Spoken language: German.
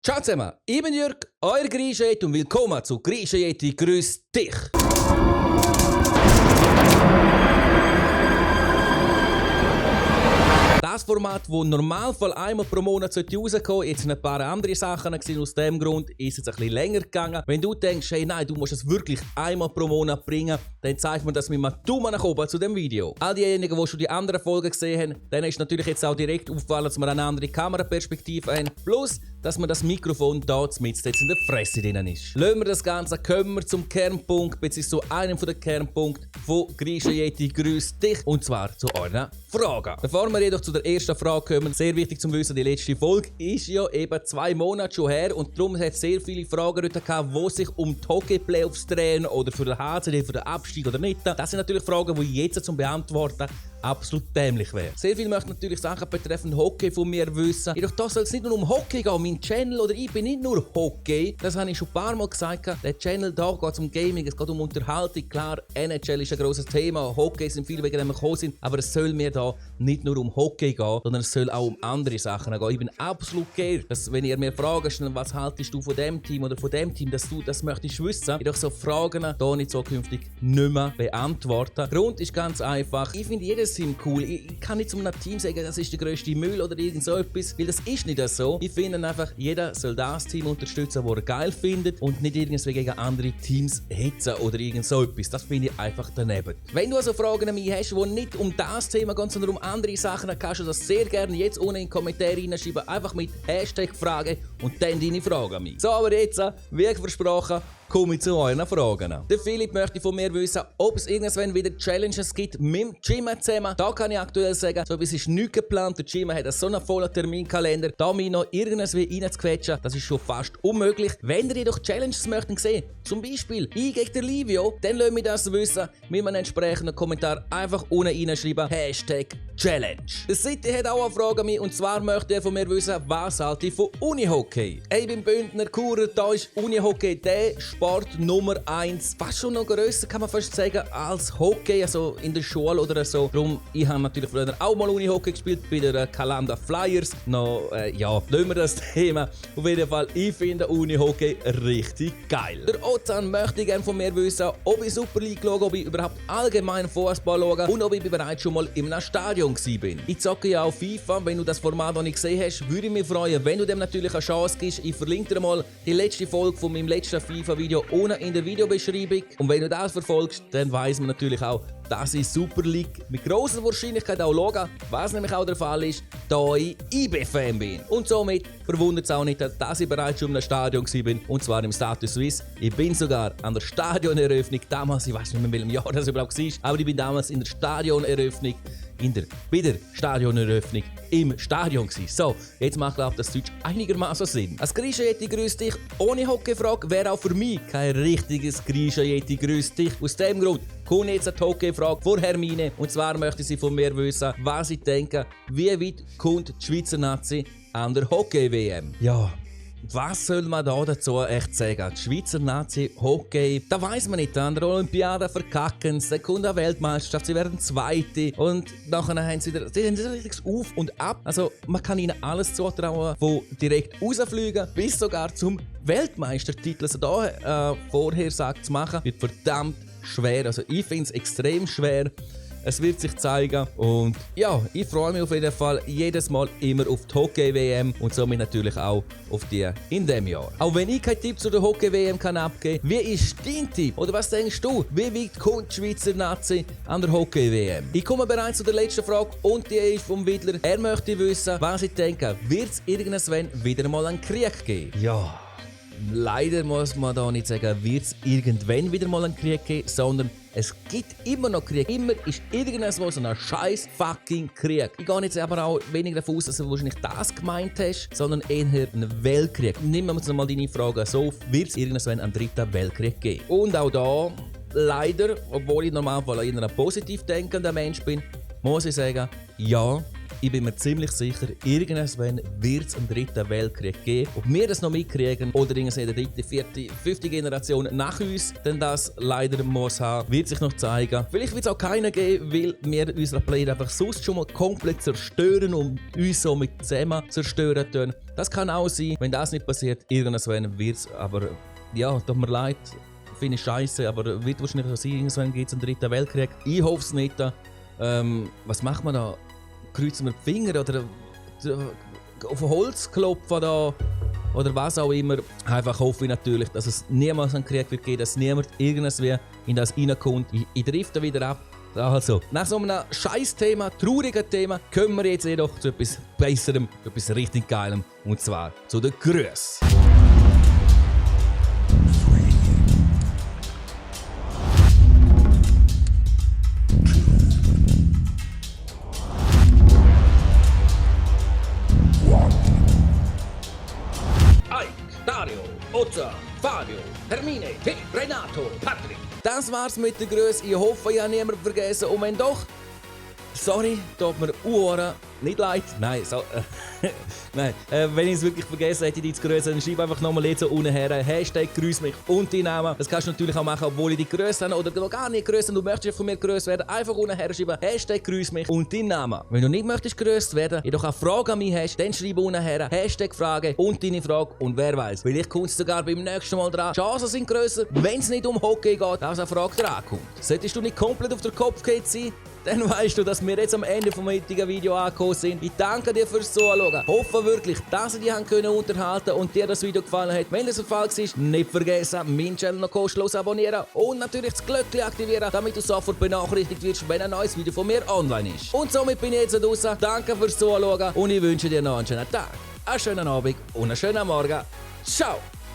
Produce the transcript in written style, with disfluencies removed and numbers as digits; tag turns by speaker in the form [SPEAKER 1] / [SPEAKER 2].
[SPEAKER 1] Ciao zusammen, ich bin Jörg, euer Grischet und willkommen zu Grischeti grüß dich. Das Format, das im Normalfall einmal pro Monat rauskommen sollte, jetzt ein paar andere Sachen gewesen. Aus dem Grund ist es ein bisschen länger gegangen. Wenn du denkst, hey nein, du musst es wirklich einmal pro Monat bringen, dann zeigt mir das mit einem Daumen nach oben zu dem Video. All diejenigen, die schon die anderen Folgen gesehen haben, denen ist natürlich jetzt auch direkt aufgefallen, dass wir eine andere Kameraperspektive haben. Plus, dass man das Mikrofon da mitten jetzt in der Fresse drin ist. Lassen wir das Ganze, kommen wir zum Kernpunkt, beziehungsweise zu einem der Kernpunkte von Grischeti grüß dich, und zwar zu euren Fragen. Bevor wir jedoch zu der ersten Frage kommen, sehr wichtig zu wissen, die letzte Folge ist ja eben 2 Monate schon her und darum hat es sehr viele Fragen heute gehabt, die sich um die Hockey-Playoffs drehen oder für den HCD, für den Abstieg oder nicht. Das sind natürlich Fragen, die jetzt zum Beantworten absolut dämlich wäre. Sehr viele möchten natürlich Sachen betreffend Hockey von mir wissen. Jedoch da soll es nicht nur um Hockey gehen. Mein Channel oder ich bin nicht nur Hockey. Das habe ich schon ein paar Mal gesagt. Der Channel da geht um Gaming, es geht um Unterhaltung. Klar, NHL ist ein grosses Thema. Hockey sind viele wegen dem gekommen sind. Aber es soll mir da nicht nur um Hockey gehen, sondern es soll auch um andere Sachen gehen. Ich bin absolut geil, dass wenn ihr mir Fragen stellt, was haltest du von dem Team oder von dem Team, dass du das möchtest wissen. Jedoch so Fragen da nicht zukünftig nicht mehr beantworten. Der Grund ist ganz einfach. Ich finde jedes Team cool. Ich kann nicht zu einem Team sagen, das ist der grösste Müll oder irgend so etwas, weil das ist nicht so. Ich finde einfach, jeder soll das Team unterstützen, das er geil findet und nicht irgendwie gegen andere Teams hetzen oder irgend so etwas. Das finde ich einfach daneben. Wenn du also Fragen an mich hast, die nicht um das Thema gehen, sondern um andere Sachen, dann kannst du das sehr gerne jetzt unten in die Kommentare reinschreiben. Einfach mit Hashtag Frage und dann deine Frage an mich. So, aber jetzt, wie versprochen, komme ich zu euren Fragen. Der Philipp möchte von mir wissen, ob es irgendwann wieder Challenges gibt mit dem Gym zusammen. Da kann ich aktuell sagen, so etwas ist nicht geplant. Der Gym hat so einen vollen Terminkalender. Da mich noch irgendwie reinzuquetschen, das ist schon fast unmöglich. Wenn ihr jedoch Challenges möchten sehen, zum Beispiel ich gegen den Livio, dann lasst mich das wissen mit einem entsprechenden Kommentar einfach unten reinschreiben. Hashtag Challenge. Der City hat auch eine Frage an mich und zwar möchte er von mir wissen, was halte ich von Unihockey? Ich bin Bündner Churer, da ist Unihockey der Sport Nummer 1. Fast schon noch grösser, kann man fast sagen, als Hockey, also in der Schule oder so. Darum, ich habe natürlich früher auch mal Unihockey gespielt bei den Kalanda Flyers. Lassen wir das Thema. Auf jeden Fall, ich finde Unihockey richtig geil. Der Ozan möchte gerne von mir wissen, ob ich Super League schaue, ob ich überhaupt allgemein Fußball schaue und ob ich bereits schon mal in einem Stadion bin. Ich zocke ja auch FIFA. Wenn du das Format noch nicht gesehen hast, würde ich mich freuen, wenn du dem natürlich eine Chance gibst. Ich verlinke dir mal die letzte Folge von meinem letzten FIFA-Video unten in der Videobeschreibung. Und wenn du das verfolgst, dann weiss man natürlich auch, dass ich Super League mit grosser Wahrscheinlichkeit auch schaue, was nämlich auch der Fall ist, da ich IB-Fan bin. Und somit verwundert es auch nicht, dass ich bereits schon in einem Stadion war, und zwar im Stade Suisse. Ich bin sogar an der Stadioneröffnung, damals, ich weiß nicht mehr in welchem Jahr das überhaupt war, aber ich bin damals in der Stadioneröffnung, bei der Stadioneröffnung im Stadion gewesen. So, jetzt macht glaube das Deutsch einigermaßen Sinn. Als Grischeti grüß dich ohne Hockeyfrage wäre auch für mich kein richtiges Grischeti grüß dich. Aus dem Grund kommt jetzt eine Hockeyfrage von Hermine und zwar möchte sie von mir wissen, was ich denke, wie weit kommt die Schweizer Nazi an der Hockey-WM? Ja. Was soll man da dazu echt sagen? Die Schweizer Nazi Hockey, da weiss man nicht. An der Olympiade verkacken, Sekunde Weltmeisterschaft, sie werden Zweite und nachher haben sie wieder richtig auf und ab. Also man kann ihnen alles zutrauen, von direkt rausfliegen bis sogar zum Weltmeistertitel. Also da Vorhersage zu machen, wird verdammt schwer. Also ich finde es extrem schwer. Es wird sich zeigen und ja, ich freue mich auf jeden Fall jedes Mal immer auf die Hockey-WM und somit natürlich auch auf die in diesem Jahr. Auch wenn ich keinen Tipp zu der Hockey-WM kann abgeben, wie ist dein Tipp? Oder was denkst du? Wie weit kommt die Schweizer Nazi an der Hockey-WM? Ich komme bereits zu der letzten Frage und die ist vom Widler. Er möchte wissen, was ich denke, wird es irgendwann wieder mal einen Krieg geben? Ja. Leider muss man da nicht sagen, wird es irgendwann wieder mal einen Krieg geben, sondern es gibt immer noch Krieg. Immer ist irgendwo so ein scheiß fucking Krieg. Ich gehe jetzt aber auch weniger davon aus, dass du wahrscheinlich das gemeint hast, sondern eher einen Weltkrieg. Nehmen wir uns nochmal deine Frage so, wird es irgendwann einen dritten Weltkrieg geben? Und auch da, leider, obwohl ich normalerweise eher ein positiv denkender Mensch bin, muss ich sagen, ja, ich bin mir ziemlich sicher, irgendwann wird es einen dritten Weltkrieg geben. Ob wir das noch mitkriegen oder irgendeine dritte, vierte, fünfte Generation nach uns denn das leider muss haben, wird sich noch zeigen. Vielleicht wird es auch keinen geben, weil wir unseren Planet einfach sonst schon mal komplett zerstören und uns so mit zusammen zerstören tun. Das kann auch sein, wenn das nicht passiert, irgendwann wird es, aber ja, tut mir leid, finde ich scheiße, aber wird wahrscheinlich so sein, irgendwann gibt es einen dritten Weltkrieg. Ich hoffe es nicht. Was macht man da? Kreuzen wir die Finger oder auf Holz klopfen da? Oder was auch immer. Einfach hoffe ich natürlich, dass es niemals einen Krieg wird geben, dass niemand irgendwie in das reinkommt. Ich drifte wieder ab. Also, nach so einem Scheiß-Thema, traurigen Thema, kommen wir jetzt jedoch zu etwas Besserem, etwas richtig Geilem. Und zwar zu den Grüßen. Dario, Ozza, Fabio, Hermine, Till, Renato, Patrick. Das war's mit der Größe. Ich hoffe, ich habe niemanden vergessen. Und wenn doch, sorry, tut mir nicht leid. Nein, so, nein. Wenn ich es wirklich vergessen hätte, die zu grüßen, dann schreib einfach nochmal jetzt so unten her. Hashtag grüß mich und die Namen. Das kannst du natürlich auch machen, obwohl ich dich grüßt habe oder noch gar nicht grüßt und du möchtest von mir grüßt werden. Einfach unten her schreiben. Hashtag grüß mich und deinen Namen. Wenn du nicht möchtest grüßt werden, jedoch eine Frage an mich hast, dann schreib unten her. Hashtag Frage und deine Frage. Und wer weiß, vielleicht kommst du sogar beim nächsten Mal dran. Die Chancen sind grösser, wenn es nicht um Hockey geht, dass eine Frage dran kommt. Solltest du nicht komplett auf der Kopf geht sein, dann weißt du, dass wir jetzt am Ende vom heutigen Video angekommen sind. Ich danke dir fürs Zuschauen. Hoffe wirklich, dass ich dich unterhalten und dir das Video gefallen hat. Wenn das der Fall war, nicht vergessen, meinen Channel noch kostenlos abonnieren und natürlich das Glöckchen aktivieren, damit du sofort benachrichtigt wirst, wenn ein neues Video von mir online ist. Und somit bin ich jetzt draußen. Danke fürs Zuschauen und ich wünsche dir noch einen schönen Tag, einen schönen Abend und einen schönen Morgen. Ciao!